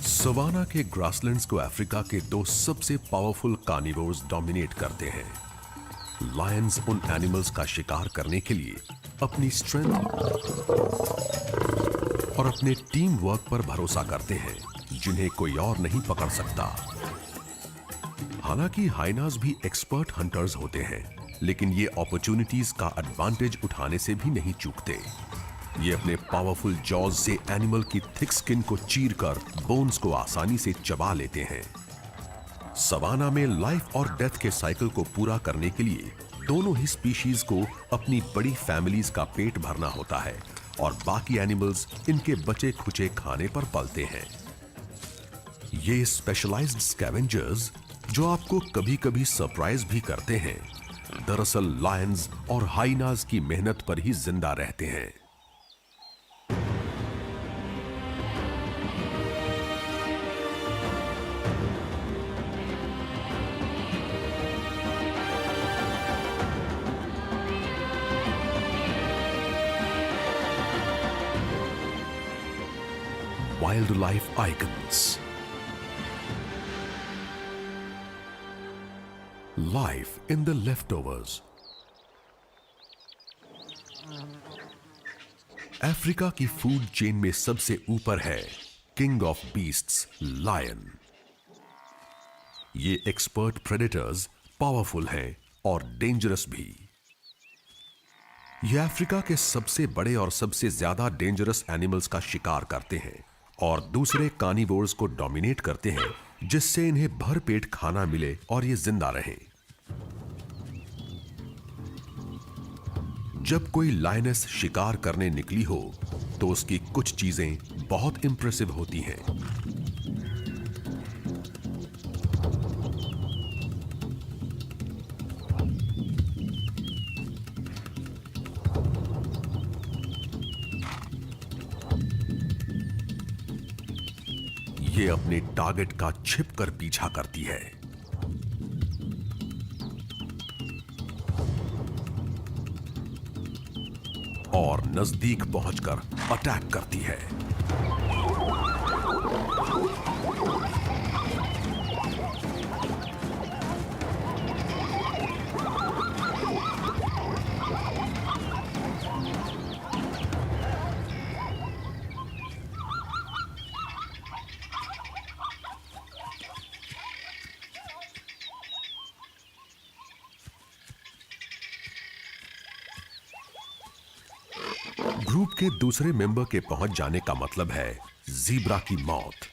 Savanna के grasslands को Africa के दो सबसे पावरफुल कार्निवोर्स डोमिनेट करते हैं। लायंस उन एनिमल्स का शिकार करने के लिए अपनी स्ट्रेंथ और अपने टीम वर्क पर भरोसा करते हैं, जिन्हें कोई और नहीं पकड़ सकता। हालांकि हाइनास भी एक्सपर्ट हंटर्स होते हैं, लेकिन ये अपॉर्चुनिटीज का एडवांटेज उठाने से भी नहीं चूकते। ये अपने पावरफुल जॉज से एनिमल की थिक स्किन को चीरकर बोन्स को आसानी से चबा लेते हैं। सवाना में लाइफ और डेथ के साइकिल को पूरा करने के लिए दोनों ही स्पीशीज को अपनी बड़ी फैमिलीज का पेट भरना होता है और बाकी एनिमल्स इनके बचे खुचे खाने पर पलते हैं। ये स्पेशलाइज्ड स्कैवेंजर्स जो आपको कभी-कभी सरप्राइज भी करते हैं, दरअसल लायंस और हाइनास की मेहनत पर ही जिंदा रहते हैं। Wildlife icons. Life in the leftovers. Africa की फूड चेन में सबसे ऊपर है किंग ऑफ बीस्ट्स लायन। ये एक्सपर्ट प्रेडेटर्स पावरफुल हैं और डेंजरस भी। ये अफ्रीका के सबसे बड़े और सबसे ज्यादा डेंजरस एनिमल्स का शिकार करते हैं और दूसरे कार्निवोर्स को डोमिनेट करते हैं, जिससे इन्हें भरपेट खाना मिले और ये जिंदा रहें। जब कोई लायनेस शिकार करने निकली हो तो उसकी कुछ चीजें बहुत इंप्रेसिव होती हैं। ये अपने टारगेट का छिपकर पीछा करती है। और नजदीक पहुंचकर अटैक करती है। ग्रुप के दूसरे मेंबर के पहुंच जाने का मतलब है ज़ीब्रा की मौत।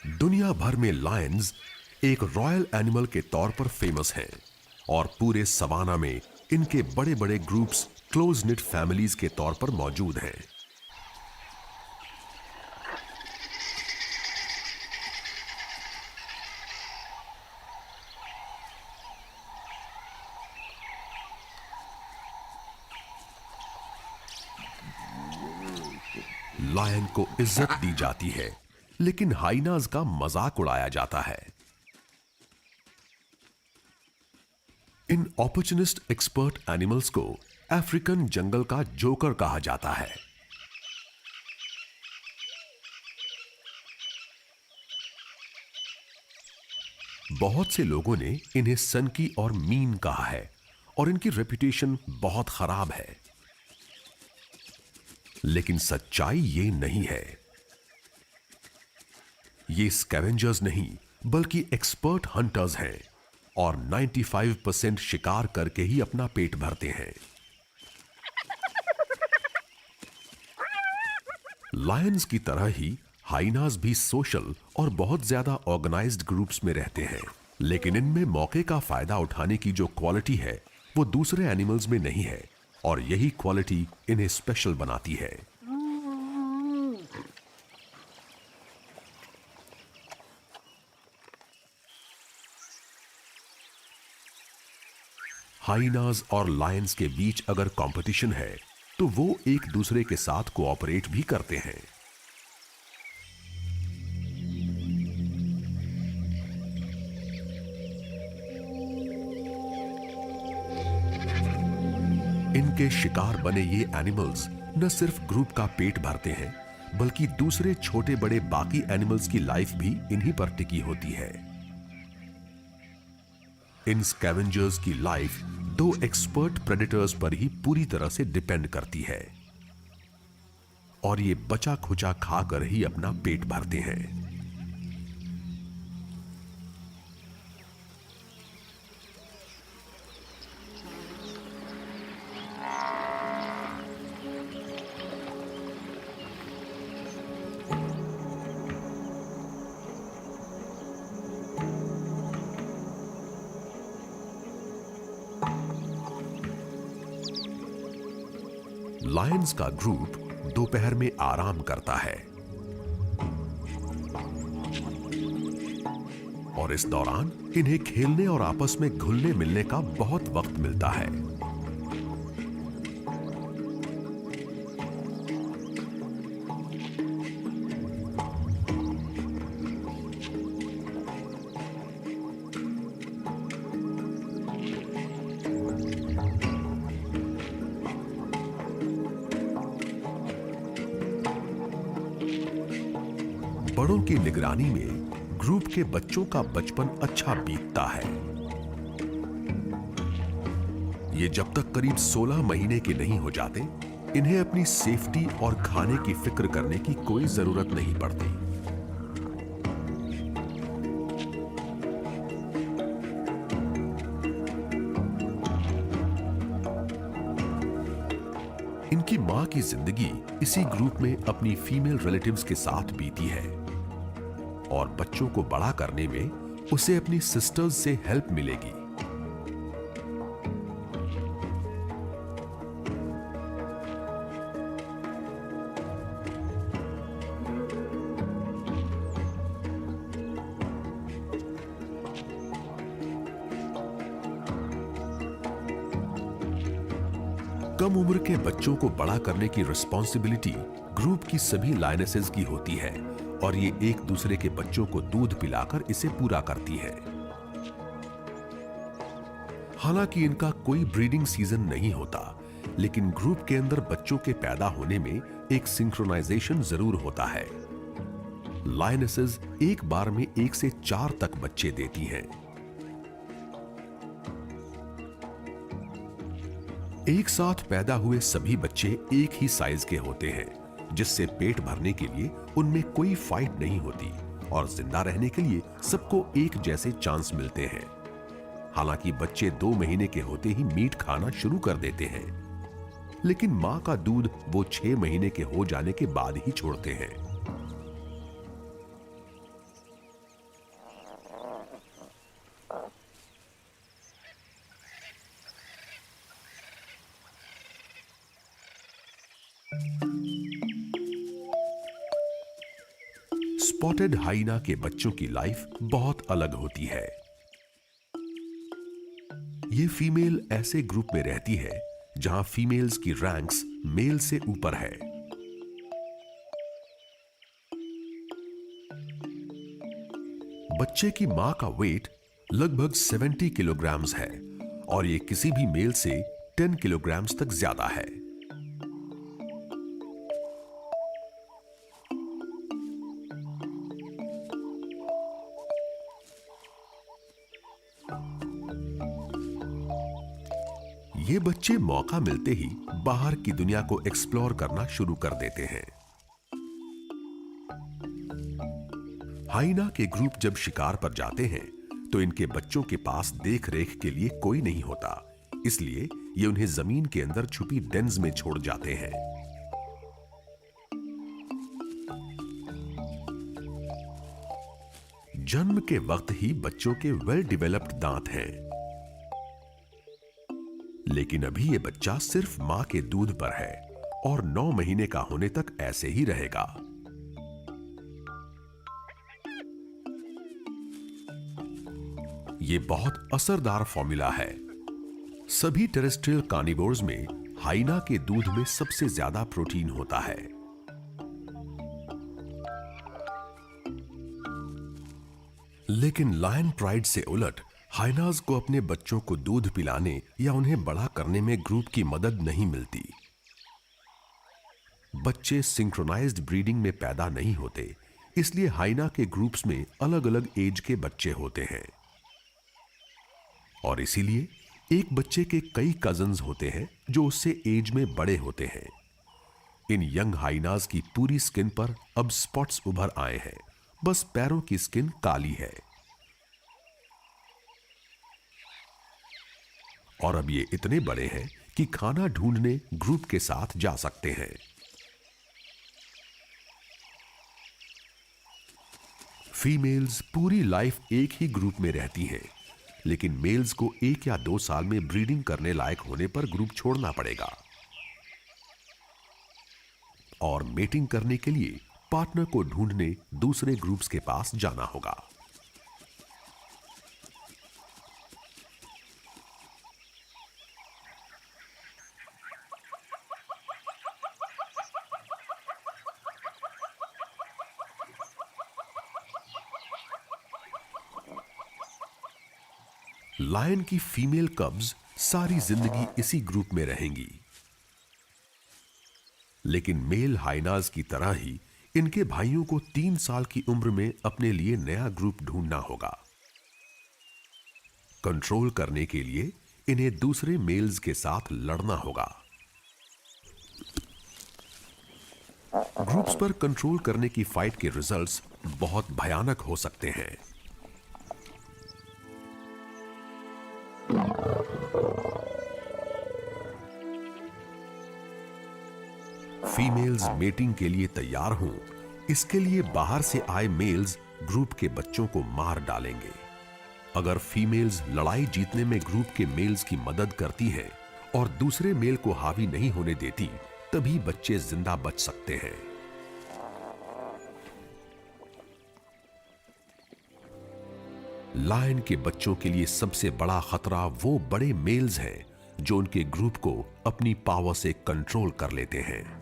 दुनिया भर में लायंस एक रॉयल एनिमल के तौर पर फेमस हैं और पूरे सवाना में इनके बड़े बड़े ग्रुप्स क्लोज निट फैमिलीज के तौर पर मौजूद हैं। लायन को इज्जत दी जाती है, लेकिन हाइनास का मजाक उड़ाया जाता है। इन ऑपर्चुनिस्ट एक्सपर्ट एनिमल्स को अफ्रीकन जंगल का जोकर कहा जाता है। बहुत से लोगों ने इन्हें सनकी और मीन कहा है और इनकी रेपुटेशन बहुत खराब है, लेकिन सच्चाई ये नहीं है। ये स्कैवेंजर्स नहीं बल्कि एक्सपर्ट हंटर्स हैं और 95% शिकार करके ही अपना पेट भरते हैं। लायंस की तरह ही हाइनास भी सोशल और बहुत ज्यादा ऑर्गेनाइज्ड ग्रुप्स में रहते हैं, लेकिन इनमें मौके का फायदा उठाने की जो क्वालिटी है वो दूसरे एनिमल्स में नहीं है और यही क्वालिटी इन्हें स्पेशल बनाती है। हाइनास और लायंस के बीच अगर कंपटीशन है तो वो एक दूसरे के साथ कोऑपरेट भी करते हैं। इनके शिकार बने ये एनिमल्स न सिर्फ ग्रुप का पेट भरते हैं, बल्कि दूसरे छोटे बड़े बाकी एनिमल्स की लाइफ भी इन्हीं पर टिकी होती है। इन स्कैवेंजर्स की लाइफ दो एक्सपर्ट प्रेडेटर्स पर ही पूरी तरह से डिपेंड करती है और ये बचा खुचा खाकर ही अपना पेट भरते हैं। लायंस का ग्रुप दोपहर में आराम करता है और इस दौरान इन्हें खेलने और आपस में घुलने मिलने का बहुत वक्त मिलता है। बड़ों की निगरानी में ग्रुप के बच्चों का बचपन अच्छा बीतता है। ये जब तक करीब 16 महीने के नहीं हो जाते, इन्हें अपनी सेफ्टी और खाने की फिक्र करने की कोई जरूरत नहीं पड़ती। इनकी मां की जिंदगी इसी ग्रुप में अपनी फीमेल रिलेटिव्स के साथ बीती है और बच्चों को बड़ा करने में उसे अपनी सिस्टर्स से हेल्प मिलेगी। कम उम्र के बच्चों को बड़ा करने की रिस्पॉन्सिबिलिटी ग्रुप की सभी लायनेसेस की होती है और ये एक दूसरे के बच्चों को दूध पिलाकर इसे पूरा करती है। हालांकि इनका कोई ब्रीडिंग सीजन नहीं होता, लेकिन ग्रुप के अंदर बच्चों के पैदा होने में एक सिंक्रोनाइजेशन जरूर होता है। लायनेसेस एक बार में 1 से 4 तक बच्चे देती हैं। एक साथ पैदा हुए सभी बच्चे एक ही साइज के होते हैं, जिससे पेट भरने के लिए उनमें कोई फाइट नहीं होती और जिंदा रहने के लिए सबको एक जैसे चांस मिलते हैं। हालांकि बच्चे 2 महीने के होते ही मीट खाना शुरू कर देते हैं, लेकिन मां का दूध वो 6 महीने के हो जाने के बाद ही छोड़ते हैं। स्पॉटेड हाइना के बच्चों की लाइफ बहुत अलग होती है। ये फीमेल ऐसे ग्रुप में रहती है जहां फीमेल्स की रैंक्स मेल से ऊपर है। बच्चे की मां का वेट लगभग 70 किलोग्राम्स है और ये किसी भी मेल से 10 किलोग्राम्स तक ज्यादा है। ये बच्चे मौका मिलते ही बाहर की दुनिया को एक्सप्लोर करना शुरू कर देते हैं। हाइना के ग्रुप जब शिकार पर जाते हैं तो इनके बच्चों के पास देख रेख के लिए कोई नहीं होता, इसलिए ये उन्हें जमीन के अंदर छुपी डेन्स में छोड़ जाते हैं। जन्म के वक्त ही बच्चों के वेल डेवलप्ड दांत हैं, लेकिन अभी ये बच्चा सिर्फ मां के दूध पर है और 9 महीने का होने तक ऐसे ही रहेगा। ये बहुत असरदार फॉर्मूला है। सभी टेरेस्ट्रियल कार्निवोर्स में हाइना के दूध में सबसे ज्यादा प्रोटीन होता है। लेकिन लायन प्राइड से उलट हाइनाज को अपने बच्चों को दूध पिलाने या उन्हें बड़ा करने में ग्रुप की मदद नहीं मिलती। बच्चे सिंक्रोनाइज्ड ब्रीडिंग में पैदा नहीं होते, इसलिए हाइना के ग्रुप्स में अलग अलग एज के बच्चे होते हैं और इसीलिए एक बच्चे के कई कजन्स होते हैं जो उससे एज में बड़े होते हैं। इन यंग हाइनाज की पूरी स्किन पर अब स्पॉट्स उभर आए हैं, बस पैरों की स्किन काली है। और अब ये इतने बड़े हैं कि खाना ढूंढने ग्रुप के साथ जा सकते हैं। फीमेल्स पूरी लाइफ एक ही ग्रुप में रहती हैं, लेकिन मेल्स को 1 या 2 साल में ब्रीडिंग करने लायक होने पर ग्रुप छोड़ना पड़ेगा और मेटिंग करने के लिए पार्टनर को ढूंढने दूसरे ग्रुप्स के पास जाना होगा। लायन की फीमेल कब्स सारी जिंदगी इसी ग्रुप में रहेंगी, लेकिन मेल हाइनाज की तरह ही इनके भाइयों को 3 साल की उम्र में अपने लिए नया ग्रुप ढूंढना होगा। कंट्रोल करने के लिए इन्हें दूसरे मेल्स के साथ लड़ना होगा। ग्रुप्स पर कंट्रोल करने की फाइट के रिजल्ट्स बहुत भयानक हो सकते हैं। फीमेल्स मेटिंग के लिए तैयार हों, इसके लिए बाहर से आए मेल्स ग्रुप के बच्चों को मार डालेंगे। अगर फीमेल्स लड़ाई जीतने में ग्रुप के मेल्स की मदद करती हैं और दूसरे मेल को हावी नहीं होने देती, तभी बच्चे जिंदा बच सकते हैं। लायन के बच्चों के लिए सबसे बड़ा खतरा वो बड़े मेल्स हैं जो उनके ग्रुप को अपनी पावर से कंट्रोल कर लेते हैं।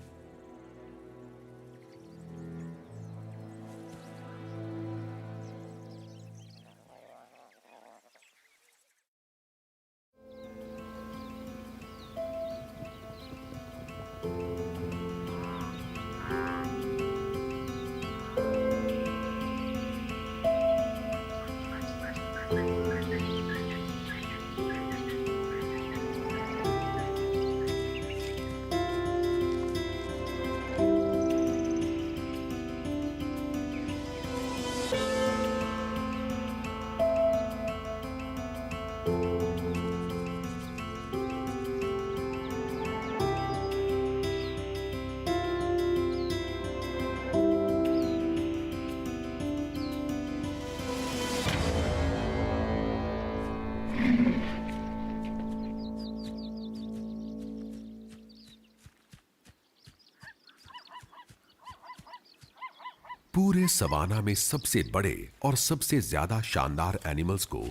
पूरे सवाना में सबसे बड़े और सबसे ज्यादा शानदार एनिमल्स को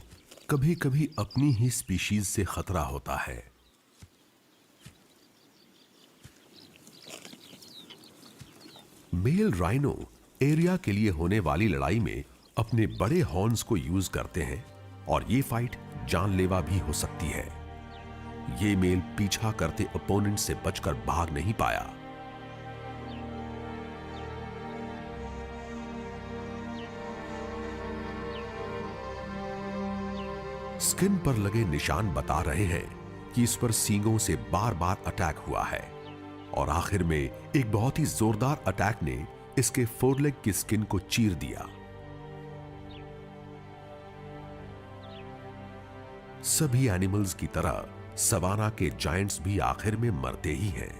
कभी-कभी अपनी ही स्पीशीज से खतरा होता है। मेल राइनो एरिया के लिए होने वाली लड़ाई में अपने बड़े हॉर्न्स को यूज करते हैं और ये फाइट जानलेवा भी हो सकती है। ये मेल पीछा करते ओपोनेंट से बचकर भाग नहीं पाया। स्किन पर लगे निशान बता रहे हैं कि इस पर सींगों से बार-बार अटैक हुआ है और आखिर में एक बहुत ही जोरदार अटैक ने इसके फोरलेग की स्किन को चीर दिया। सभी एनिमल्स की तरह सवाना के जायंट्स भी आखिर में मरते ही हैं।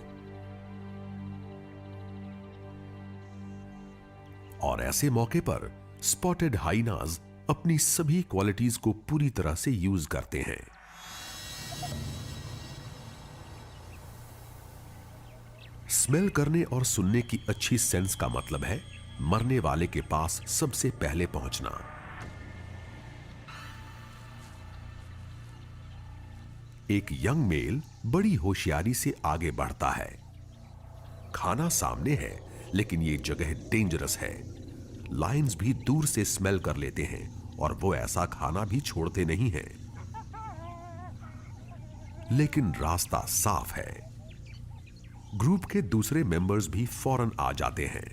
और ऐसे मौके पर स्पॉटेड हाइनाज अपनी सभी क्वालिटीज को पूरी तरह से यूज करते हैं। स्मेल करने और सुनने की अच्छी सेंस का मतलब है मरने वाले के पास सबसे पहले पहुंचना। एक यंग मेल बड़ी होशियारी से आगे बढ़ता है। खाना सामने है, लेकिन ये जगह डेंजरस है। लायंस भी दूर से स्मेल कर लेते हैं और वो ऐसा खाना भी छोड़ते नहीं हैं। लेकिन रास्ता साफ है। ग्रुप के दूसरे मेंबर्स भी फौरन आ जाते हैं।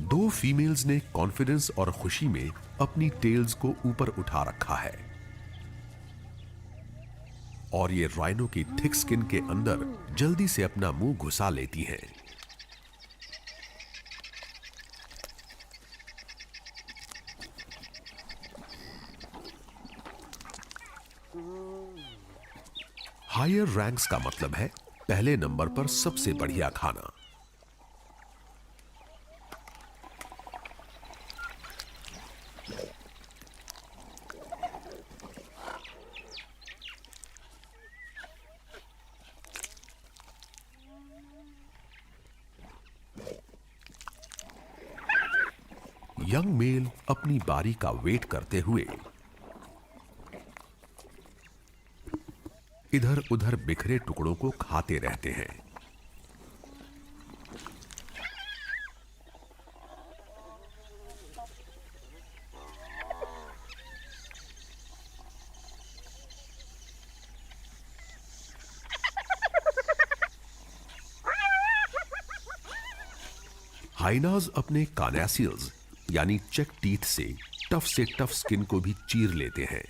दो फीमेल्स ने कॉन्फिडेंस और खुशी में अपनी टेल्स को ऊपर उठा रखा है और ये राइनो की थिक स्किन के अंदर जल्दी से अपना मुंह घुसा लेती हैं। हायर रैंक्स का मतलब है पहले नंबर पर सबसे बढ़िया खाना। यंग मेल अपनी बारी का वेट करते हुए इधर उधर बिखरे टुकड़ों को खाते रहते हैं। हाइनाज अपने कार्नेसियल्स यानी चेक टीथ से टफ स्किन को भी चीर लेते हैं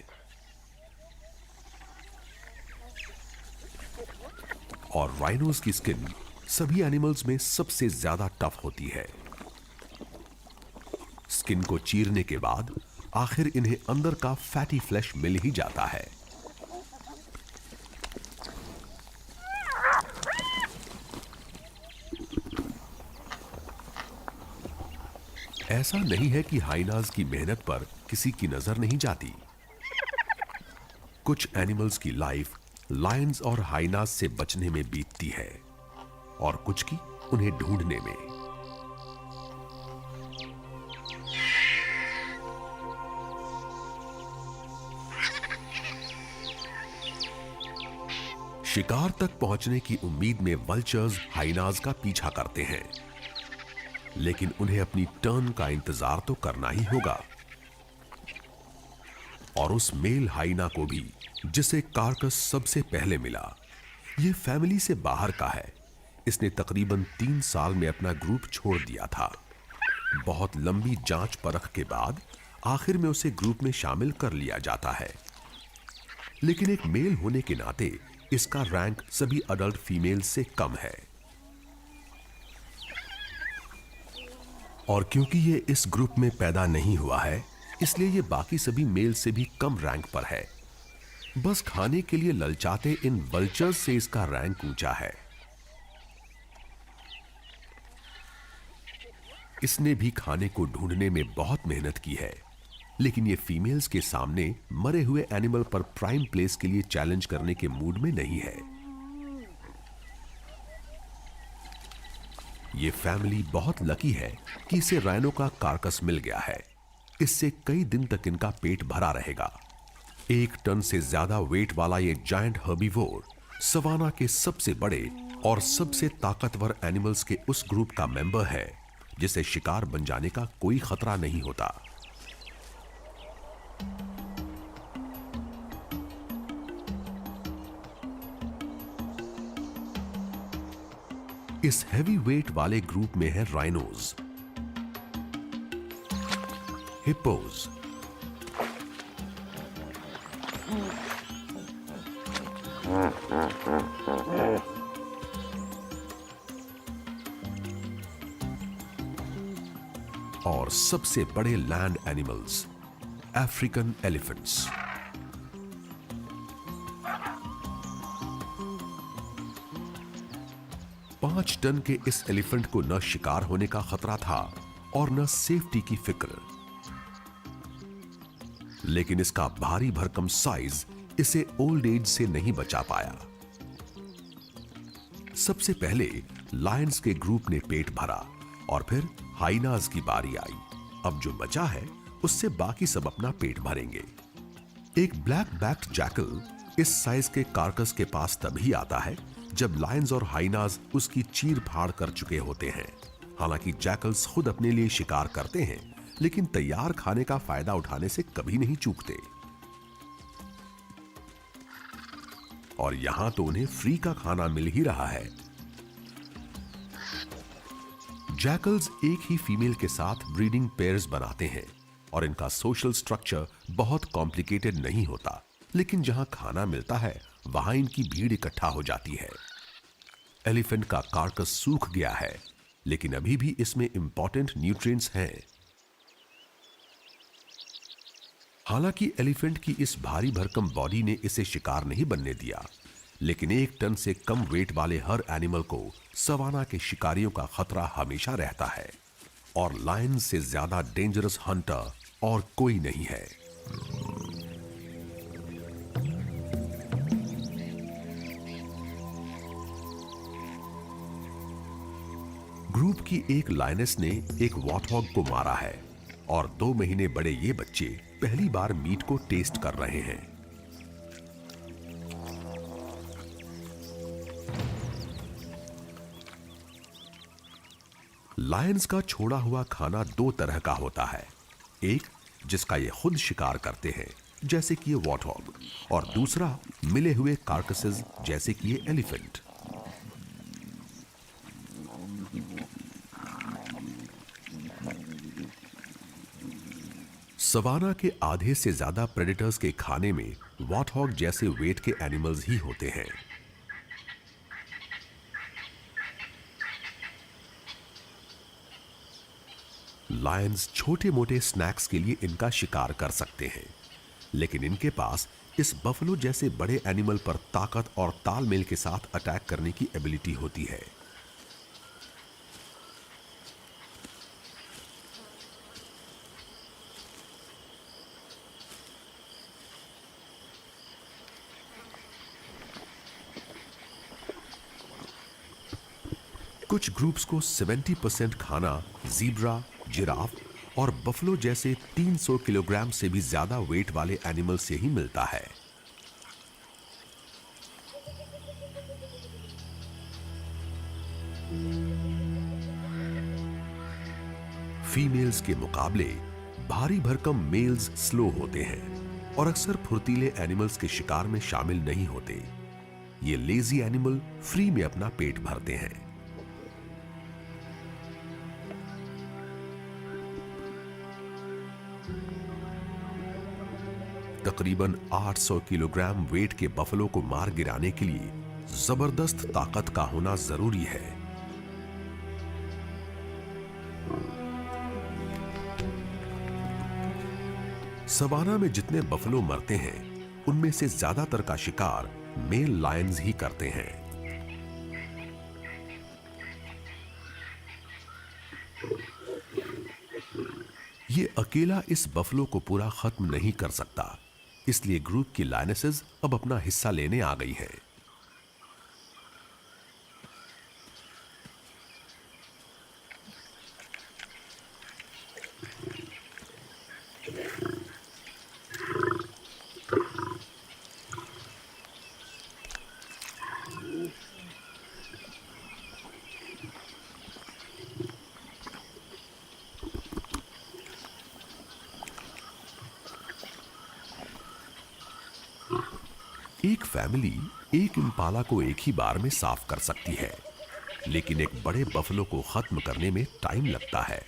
और राइनोज की स्किन सभी एनिमल्स में सबसे ज्यादा टफ होती है। स्किन को चीरने के बाद आखिर इन्हें अंदर का फैटी फ्लैश मिल ही जाता है। ऐसा नहीं है कि हाइनाज की मेहनत पर किसी की नजर नहीं जाती। कुछ एनिमल्स की लाइफ लायंस और हाइनाज से बचने में बीतती है और कुछ की उन्हें ढूंढने में। शिकार तक पहुंचने की उम्मीद में वल्चर्स हाइनाज का पीछा करते हैं, लेकिन उन्हें अपनी टर्न का इंतजार तो करना ही होगा। और उस मेल हाइना को भी जिसे कार्कस सबसे पहले मिला, यह फैमिली से बाहर का है। इसने तकरीबन 3 साल में अपना ग्रुप छोड़ दिया था। बहुत लंबी जांच परख के बाद आखिर में उसे ग्रुप में शामिल कर लिया जाता है, लेकिन एक मेल होने के नाते इसका रैंक सभी अडल्ट फीमेल से कम है। और क्योंकि ये इस ग्रुप में पैदा नहीं हुआ है, इसलिए ये बाकी सभी मेल से भी कम रैंक पर है। बस खाने के लिए ललचाते इन वल्चर्स से इसका रैंक ऊंचा है। इसने भी खाने को ढूंढने में बहुत मेहनत की है, लेकिन ये फीमेल्स के सामने मरे हुए एनिमल पर प्राइम प्लेस के लिए चैलेंज करने के मूड में नहीं है। ये फैमिली बहुत लकी है कि इसे राइनो का कार्कस मिल गया है। इससे कई दिन तक इनका पेट भरा रहेगा। 1 टन से ज्यादा वेट वाला ये जायंट हर्बीवोर सवाना के सबसे बड़े और सबसे ताकतवर एनिमल्स के उस ग्रुप का मेंबर है जिसे शिकार बन जाने का कोई खतरा नहीं होता। इस हैवी वेट वाले ग्रुप में है राइनोज, हिप्पोज, और सबसे बड़े लैंड एनिमल्स अफ्रीकन एलिफेंट्स। पांच टन के इस एलिफेंट को न शिकार होने का खतरा था और न सेफ्टी की फिक्र, लेकिन इसका भारी भरकम साइज इसे ओल्ड एज से नहीं बचा पाया। सबसे पहले लायंस के ग्रुप ने पेट भरा और फिर हाइनाज की बारी आई। अब जो बचा है उससे बाकी सब अपना पेट भरेंगे। एक ब्लैक बैक्ड जैकल इस साइज के कार्कस के पास तभी आता है जब लायंस और हाइनाज उसकी चीर फाड़ कर चुके होते हैं। हालांकि जैकल्स खुद अपने लिए शिकार करते हैं, लेकिन तैयार खाने का फायदा उठाने से कभी नहीं चूकते। और यहां तो उन्हें फ्री का खाना मिल ही रहा है। जैकल्स एक ही फीमेल के साथ ब्रीडिंग पेयर्स बनाते हैं और इनका सोशल स्ट्रक्चर बहुत कॉम्प्लिकेटेड नहीं होता, लेकिन जहां खाना मिलता है वहां इनकी भीड़ इकट्ठा हो जाती है। एलिफेंट का कार्कस सूख गया है, लेकिन अभी भी इसमें इंपॉर्टेंट न्यूट्रिएंट्स हैं। हालांकि एलिफेंट की इस भारी भरकम बॉडी ने इसे शिकार नहीं बनने दिया, लेकिन 1 टन से कम वेट वाले हर एनिमल को सवाना के शिकारियों का खतरा हमेशा रहता है, और लायन से ज्यादा डेंजरस हंटर और कोई नहीं है। ग्रुप की एक लायनेस ने एक वॉर्थॉग को मारा है और 2 महीने बड़े ये बच्चे पहली बार मीट को टेस्ट कर रहे हैं। लायंस का छोड़ा हुआ खाना 2 तरह का होता है, एक जिसका ये खुद शिकार करते हैं जैसे कि ये वॉर्थॉग, और दूसरा मिले हुए कार्कसेस जैसे कि ये एलिफेंट। सवाना के आधे से ज्यादा प्रेडेटर्स के खाने में वॉर्थॉग जैसे वेट के एनिमल्स ही होते हैं। लायंस छोटे मोटे स्नैक्स के लिए इनका शिकार कर सकते हैं, लेकिन इनके पास इस बफलो जैसे बड़े एनिमल पर ताकत और तालमेल के साथ अटैक करने की एबिलिटी होती है। कुछ ग्रुप्स को 70% खाना ज़ीब्रा, जिराफ और बफलो जैसे 300 किलोग्राम से भी ज्यादा वेट वाले एनिमल से ही मिलता है। फीमेल्स के मुकाबले भारी भरकम मेल्स स्लो होते हैं और अक्सर फुर्तीले एनिमल्स के शिकार में शामिल नहीं होते। ये लेजी एनिमल फ्री में अपना पेट भरते हैं। तकरीबन 800 किलोग्राम वेट के बफलो को मार गिराने के लिए जबरदस्त ताकत का होना जरूरी है। सवाना में जितने बफलो मरते हैं, उनमें से ज्यादातर का शिकार मेल लायंस ही करते हैं। ये अकेला इस बफलो को पूरा खत्म नहीं कर सकता, इसलिए ग्रुप की लायनेसेस अब अपना हिस्सा लेने आ गई हैं। एक फैमिली एक इम्पाला को एक ही बार में साफ कर सकती है, लेकिन एक बड़े बफलो को खत्म करने में टाइम लगता है।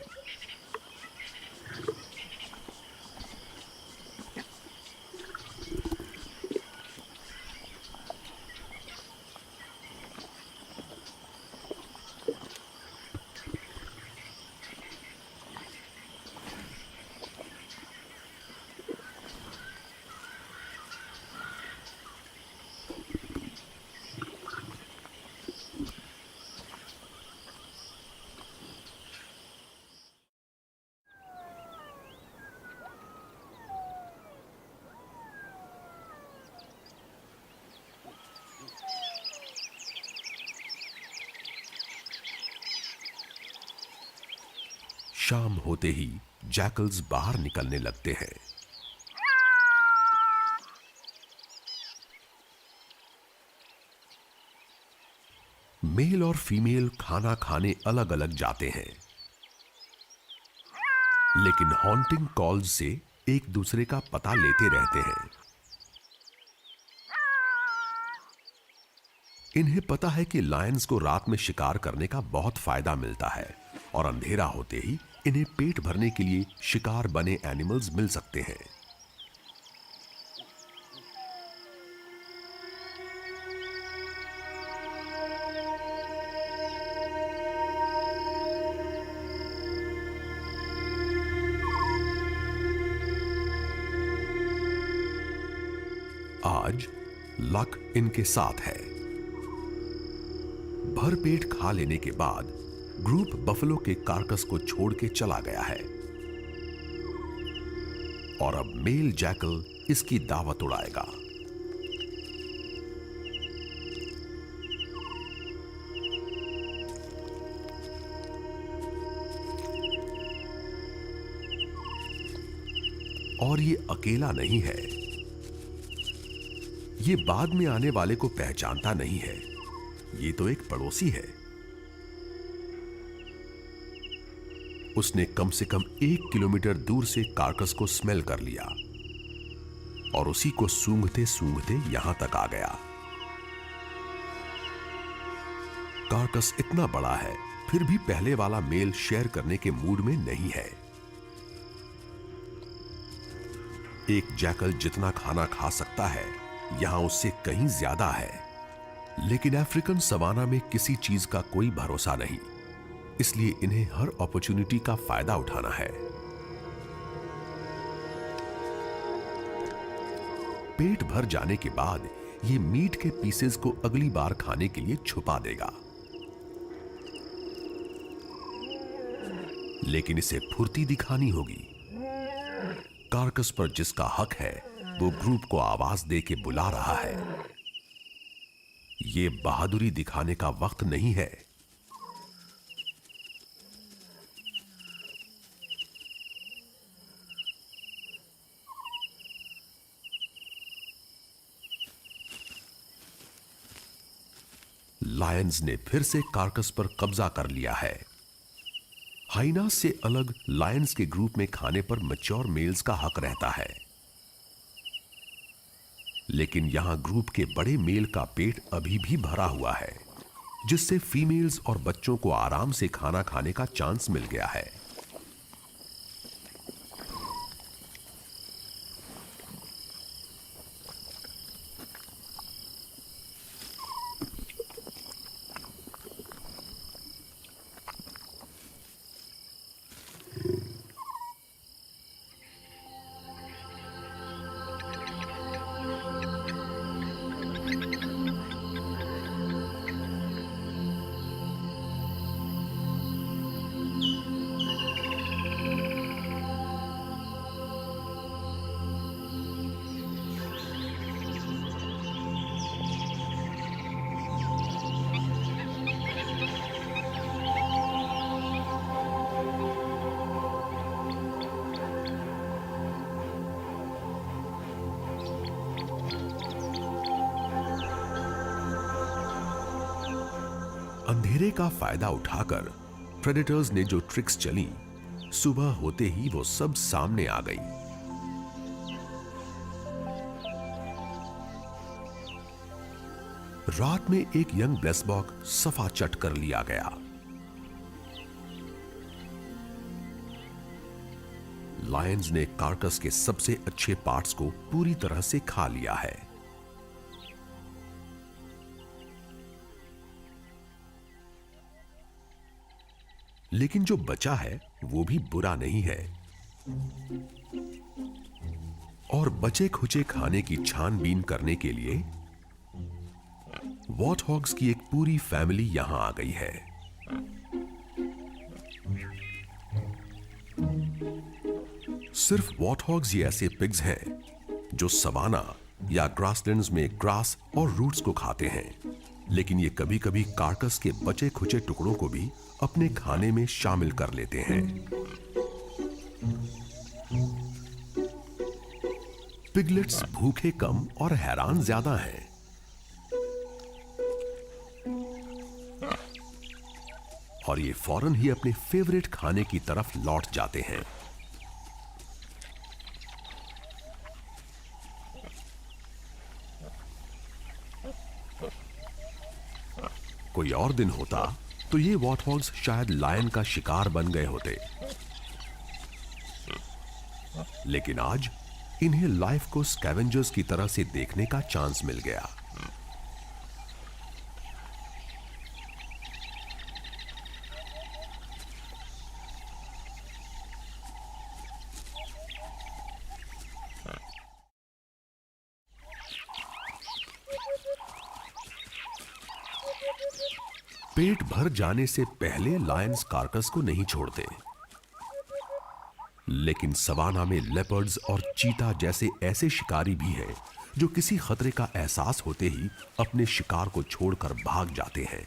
शाम होते ही जैकल्स बाहर निकलने लगते हैं। मेल और फीमेल खाना खाने अलग अलग जाते हैं, लेकिन हॉन्टिंग कॉल्स से एक दूसरे का पता लेते रहते हैं। इन्हें पता है कि लायंस को रात में शिकार करने का बहुत फायदा मिलता है और अंधेरा होते ही इन्हें पेट भरने के लिए शिकार बने एनिमल्स मिल सकते हैं। आज लक इनके साथ है। भरपेट खा लेने के बाद ग्रुप बफलो के कार्कस को छोड़ के चला गया है और अब मेल जैकल इसकी दावत उड़ाएगा। और ये अकेला नहीं है, ये बाद में आने वाले को पहचानता नहीं है। ये तो एक पड़ोसी है। उसने कम से कम 1 किलोमीटर दूर से कार्कस को स्मेल कर लिया और उसी को सूंघते सूंघते यहां तक आ गया। कार्कस इतना बड़ा है, फिर भी पहले वाला मेल शेयर करने के मूड में नहीं है। एक जैकल जितना खाना खा सकता है, यहां उससे कहीं ज्यादा है। लेकिन अफ्रीकन सवाना में किसी चीज का कोई भरोसा नहीं, इसलिए इन्हें हर अपॉर्चुनिटी का फायदा उठाना है। पेट भर जाने के बाद ये मीट के पीसेस को अगली बार खाने के लिए छुपा देगा, लेकिन इसे फुर्ती दिखानी होगी। कार्कस पर जिसका हक है वो ग्रुप को आवाज दे के बुला रहा है। ये बहादुरी दिखाने का वक्त नहीं है। लायंस ने फिर से कार्कस पर कब्जा कर लिया है। हाइनास से अलग लायंस के ग्रुप में खाने पर मैच्योर मेल्स का हक रहता है, लेकिन यहां ग्रुप के बड़े मेल का पेट अभी भी भरा हुआ है, जिससे फीमेल्स और बच्चों को आराम से खाना खाने का चांस मिल गया है। अंधेरे का फायदा उठाकर प्रेडेटर्स ने जो ट्रिक्स चली, सुबह होते ही वो सब सामने आ गई। रात में एक यंग ब्लेसबॉक सफा चट कर लिया गया। लायंस ने कार्कस के सबसे अच्छे पार्ट्स को पूरी तरह से खा लिया है। लेकिन जो बचा है वो भी बुरा नहीं है, और बचे खुचे खाने की छानबीन करने के लिए वॉटहॉग्स की एक पूरी फैमिली यहां आ गई है। सिर्फ वॉटहॉग्स ही ऐसे पिग्स हैं जो सवाना या ग्रासलैंड्स में ग्रास और रूट्स को खाते हैं, लेकिन ये कभी कभी कार्कस के बचे खुचे टुकड़ों को भी अपने खाने में शामिल कर लेते हैं। पिगलेट्स भूखे कम और हैरान ज्यादा हैं। और ये फौरन ही अपने फेवरेट खाने की तरफ लौट जाते हैं। कोई और दिन होता तो ये वॉर्थॉग्स शायद लायन का शिकार बन गए होते, लेकिन आज इन्हें लाइफ को स्कैवेंजर्स की तरह से देखने का चांस मिल गया। पेट भर जाने से पहले लायंस कार्कस को नहीं छोड़ते, लेकिन सवाना में लेपर्ड्स और चीता जैसे ऐसे शिकारी भी हैं जो किसी खतरे का एहसास होते ही अपने शिकार को छोड़कर भाग जाते हैं।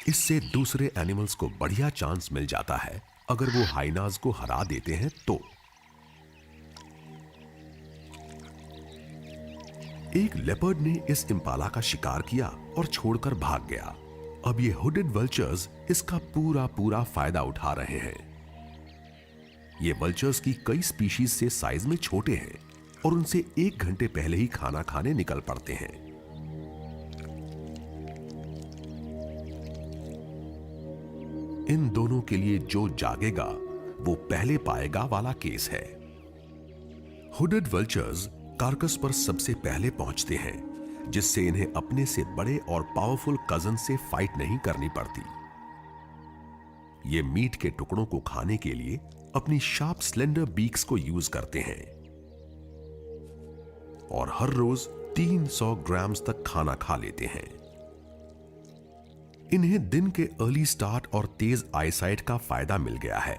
इससे दूसरे एनिमल्स को बढ़िया चांस मिल जाता है अगर वो हाइनाज को हरा देते हैं तो। एक लेपर्ड ने इस इम्पाला का शिकार किया और छोड़कर भाग गया। अब ये हुडेड वल्चर्स इसका पूरा फायदा उठा रहे हैं। ये वल्चर्स की कई स्पीशीज से साइज में छोटे हैं और उनसे 1 घंटे पहले ही खाना खाने निकल पड़ते हैं। इन दोनों के लिए जो जागेगा वो पहले पाएगा वाला केस है। हुडेड वल्चर्स कार्कस पर सबसे पहले पहुंचते हैं, जिससे इन्हें अपने से बड़े और पावरफुल कजन से फाइट नहीं करनी पड़ती। ये मीट के टुकड़ों को खाने के लिए अपनी शार्प स्लेंडर बीक्स को यूज करते हैं और हर रोज 300 ग्राम्स तक खाना खा लेते हैं। इन्हें दिन के अर्ली स्टार्ट और तेज आईसाइट का फायदा मिल गया है।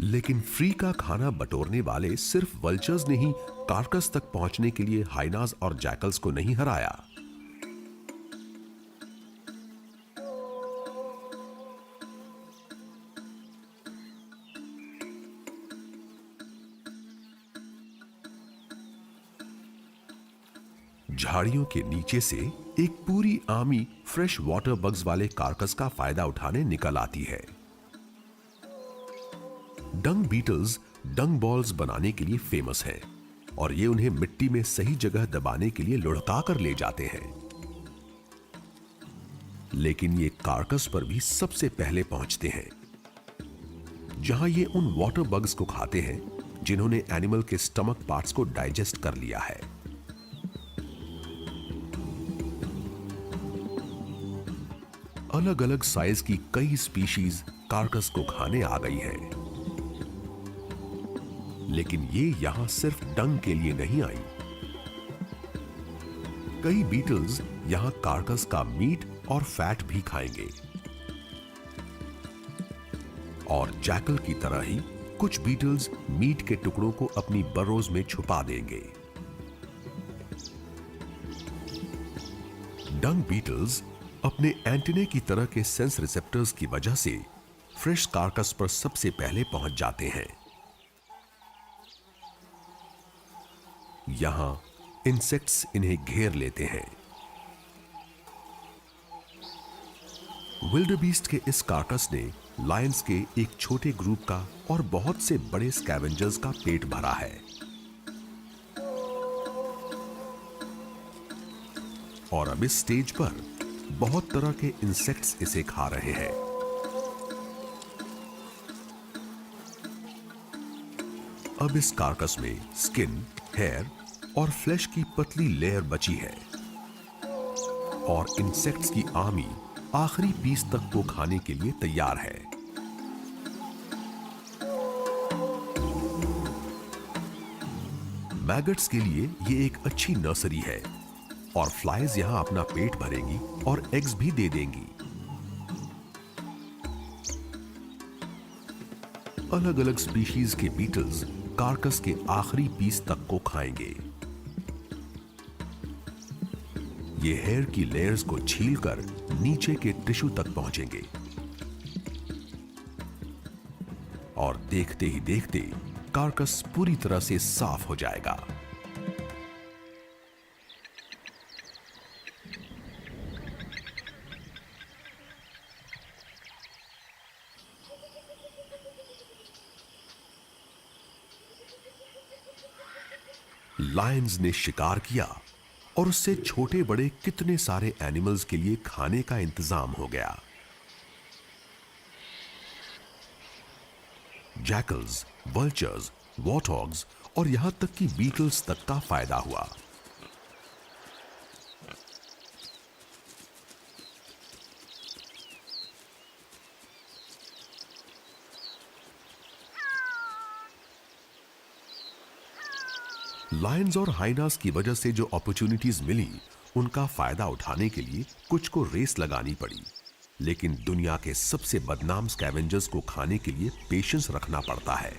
लेकिन फ्री का खाना बटोरने वाले सिर्फ वल्चर्स ने ही कार्कस तक पहुंचने के लिए हाइनास और जैकल्स को नहीं हराया। झाड़ियों के नीचे से एक पूरी आर्मी फ्रेश वाटर बग्स वाले कार्कस का फायदा उठाने निकल आती है। डंग बीटल्स डंग बॉल्स बनाने के लिए फेमस हैं और ये उन्हें मिट्टी में सही जगह दबाने के लिए लुढ़का कर ले जाते हैं। लेकिन ये कार्कस पर भी सबसे पहले पहुंचते हैं, जहां ये उन वाटर बग्स को खाते हैं जिन्होंने एनिमल के स्टमक पार्ट्स को डाइजेस्ट कर लिया है। अलग अलग साइज की कई स्पीशीज कार्कस को खाने आ गई हैं। लेकिन ये यहां सिर्फ डंग के लिए नहीं आई। कई बीटल्स यहां कार्कस का मीट और फैट भी खाएंगे और जैकल की तरह ही कुछ बीटल्स मीट के टुकड़ों को अपनी बरोज में छुपा देंगे। डंग बीटल्स अपने एंटीने की तरह के सेंस रिसेप्टर्स की वजह से फ्रेश कार्कस पर सबसे पहले पहुंच जाते हैं। यहां इंसेक्ट्स इन्हें घेर लेते हैं। विल्डरबीस्ट के इस कार्कस ने लायंस के एक छोटे ग्रुप का और बहुत से बड़े स्कैवेंजर्स का पेट भरा है। और अब इस स्टेज पर बहुत तरह के इंसेक्ट्स इसे खा रहे हैं। अब इस कार्कस में स्किन, हेयर और फ्लैश की पतली लेयर बची है और इंसेक्ट्स की आर्मी आखिरी पीस तक को खाने के लिए तैयार है। मैगट्स के लिए ये एक अच्छी नर्सरी है और फ्लाइज यहां अपना पेट भरेंगी और एग्स भी दे देंगी। अलग अलग स्पीशीज के बीटल्स कार्कस के आखिरी पीस तक को खाएंगे। ये हेयर की लेयर्स को छीलकर नीचे के टिश्यू तक पहुंचेंगे और देखते ही देखते कार्कस पूरी तरह से साफ हो जाएगा। लायंस ने शिकार किया और उससे छोटे बड़े कितने सारे एनिमल्स के लिए खाने का इंतजाम हो गया। जैकल्स, वल्चर्स, वॉरथॉग्स और यहां तक कि बीटल्स तक का फायदा हुआ। लायंस और हाइनास की वजह से जो अपॉर्चुनिटीज मिली, उनका फायदा उठाने के लिए कुछ को रेस लगानी पड़ी, लेकिन दुनिया के सबसे बदनाम स्कैवेंजर्स को खाने के लिए पेशेंस रखना पड़ता है।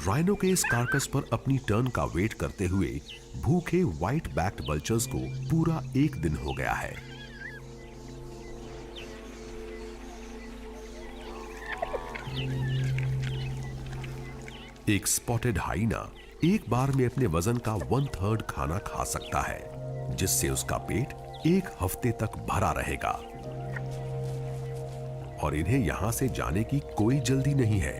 राइनो के इस कार्कस पर अपनी टर्न का वेट करते हुए भूखे व्हाइट बैक्ड वल्चर्स को पूरा एक दिन हो गया है। एक स्पॉटेड हाइना एक बार में अपने वजन का 1/3 खाना खा सकता है, जिससे उसका पेट एक हफ्ते तक भरा रहेगा। और इन्हें यहां से जाने की कोई जल्दी नहीं है।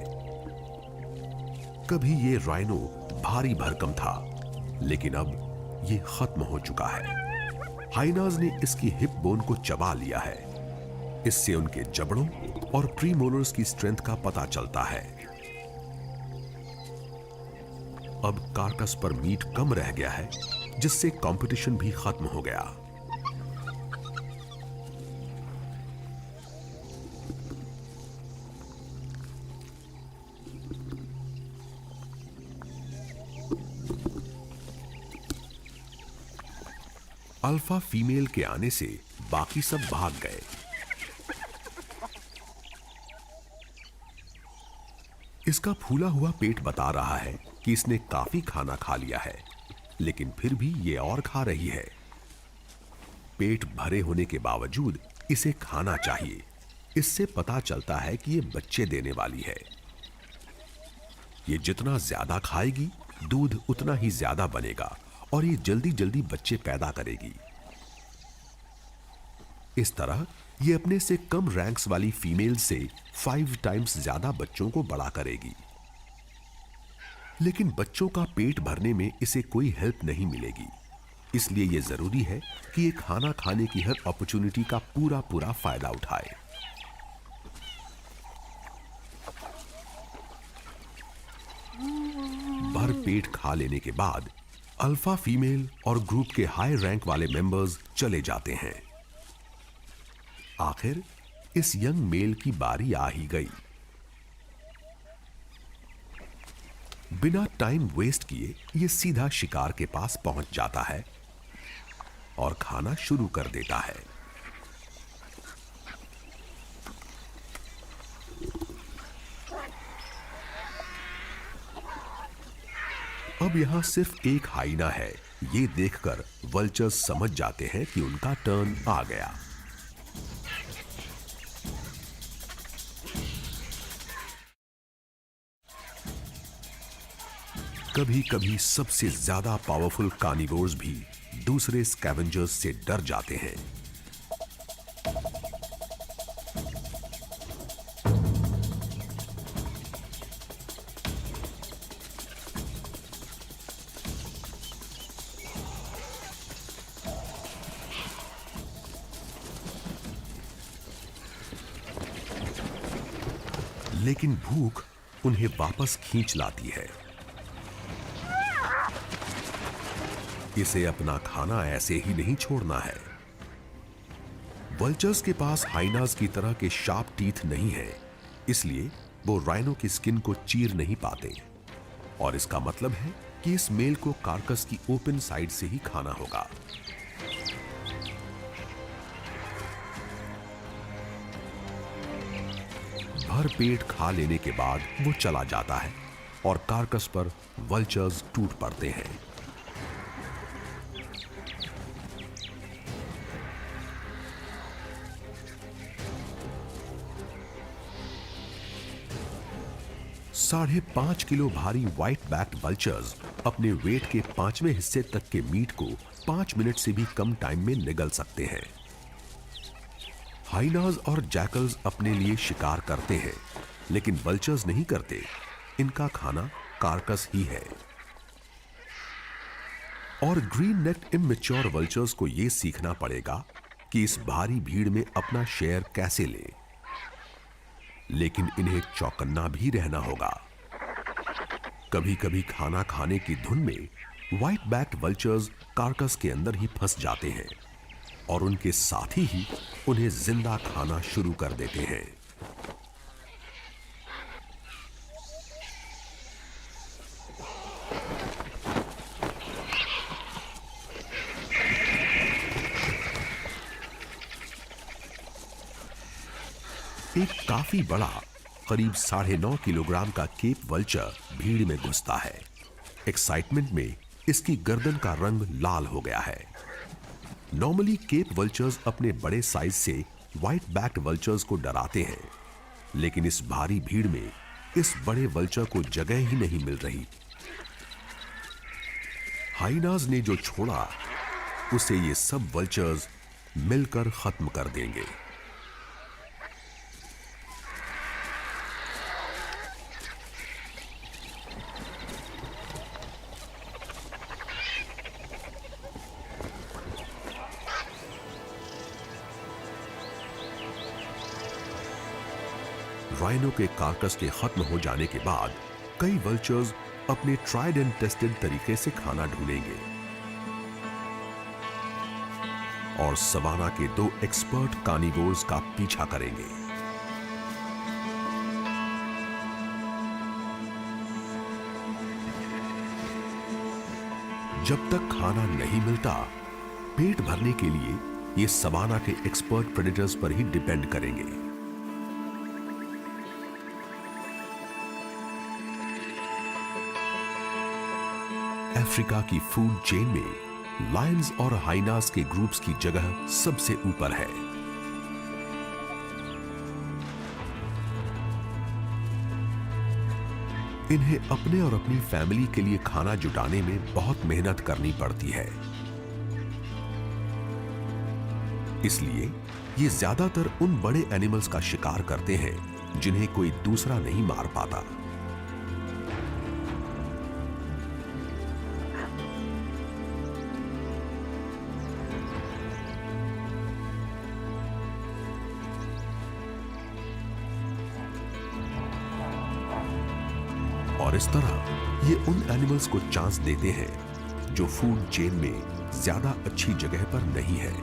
कभी ये राइनो भारी भरकम था, लेकिन अब ये खत्म हो चुका है। हाइनाज ने इसकी हिप बोन को चबा लिया है। इससे उनके जबड़ों और प्रीमोलर्स की स्ट्रेंथ का पता चलता है। अब कार्कस पर मीट कम रह गया है, जिससे कंपटीशन भी खत्म हो गया। अल्फा फीमेल के आने से बाकी सब भाग गए। इसका फूला हुआ पेट बता रहा है कि इसने काफी खाना खा लिया है, लेकिन फिर भी ये और खा रही है। पेट भरे होने के बावजूद इसे खाना चाहिए। इससे पता चलता है कि ये बच्चे देने वाली है। ये जितना ज्यादा खाएगी, दूध उतना ही ज्यादा बनेगा और ये जल्दी जल्दी बच्चे पैदा करेगी। इस तरह ये अपने से कम रैंक्स वाली फीमेल से 5 टाइम्स ज्यादा बच्चों को बड़ा करेगी। लेकिन बच्चों का पेट भरने में इसे कोई हेल्प नहीं मिलेगी। इसलिए यह जरूरी है कि ये खाना खाने की हर अपॉर्चुनिटी का पूरा पूरा फायदा उठाए। भर पेट खा लेने के बाद अल्फा फीमेल और ग्रुप के हाई रैंक वाले मेंबर्स चले जाते हैं। आखिर इस यंग मेल की बारी आ ही गई। बिना टाइम वेस्ट किए ये सीधा शिकार के पास पहुंच जाता है और खाना शुरू कर देता है। अब यहां सिर्फ एक हाइना है। ये देखकर वल्चर्स समझ जाते हैं कि उनका टर्न आ गया। कभी कभी सबसे ज्यादा पावरफुल कार्निवोर्स भी दूसरे स्कैवेंजर्स से डर जाते हैं। लेकिन भूख उन्हें वापस खींच लाती है। इसे अपना खाना ऐसे ही नहीं छोड़ना है। वल्चर्स के पास हाइनास की तरह के शार्प टीथ नहीं है, इसलिए वो राइनो की स्किन को चीर नहीं पाते। और इसका मतलब है कि इस मेल को कार्कस की ओपन साइड से ही खाना होगा। भर पेट खा लेने के बाद वो चला जाता है और कार्कस पर वल्चर्स टूट पड़ते हैं। साढ़े 5 किलो भारी व्हाइट बैक्ड वल्चर्स अपने वेट के 5वें हिस्से तक के मीट को 5 मिनट से भी कम टाइम में निगल सकते हैं। हाइनास और जैकल्स अपने लिए शिकार करते हैं, लेकिन वल्चर्स नहीं करते। इनका खाना कार्कस ही है। और ग्रीन नेक्ड इमैच्योर वल्चर्स को यह सीखना पड़ेगा कि इस भारी भीड़ में अपना शेयर कैसे लें। लेकिन इन्हें चौकन्ना भी रहना होगा। कभी कभी खाना खाने की धुन में व्हाइट बैक्ड वल्चर्स कार्कस के अंदर ही फंस जाते हैं और उनके साथी ही उन्हें जिंदा खाना शुरू कर देते हैं। एक काफी बड़ा, करीब 9.5 किलोग्राम का केप वल्चर भीड़ में घुसता है। एक्साइटमेंट में इसकी गर्दन का रंग लाल हो गया है। नॉर्मली केप वल्चर्स अपने बड़े साइज से व्हाइट बैक्ड वल्चर्स को डराते हैं, लेकिन इस भारी भीड़ में इस बड़े वल्चर को जगह ही नहीं मिल रही। हाइनास ने जो छोड़ा उसे ये सब वल्चर्स मिलकर खत्म कर देंगे। राइनो के कार्कस के खत्म हो जाने के बाद कई वल्चर्स अपने ट्राइड एंड टेस्टेड तरीके से खाना ढूंढेंगे और सवाना के 2 एक्सपर्ट कार्निवोर्स का पीछा करेंगे। जब तक खाना नहीं मिलता, पेट भरने के लिए ये सवाना के एक्सपर्ट प्रेडेटर्स पर ही डिपेंड करेंगे। अफ्रीका की फूड चेन में लायंस और हाइनास के ग्रुप्स की जगह सबसे ऊपर है। इन्हें अपने और अपनी फैमिली के लिए खाना जुटाने में बहुत मेहनत करनी पड़ती है। इसलिए ये ज्यादातर उन बड़े एनिमल्स का शिकार करते हैं जिन्हें कोई दूसरा नहीं मार पाता। और इस तरह ये उन एनिमल्स को चांस देते हैं जो फूड चेन में ज्यादा अच्छी जगह पर नहीं है।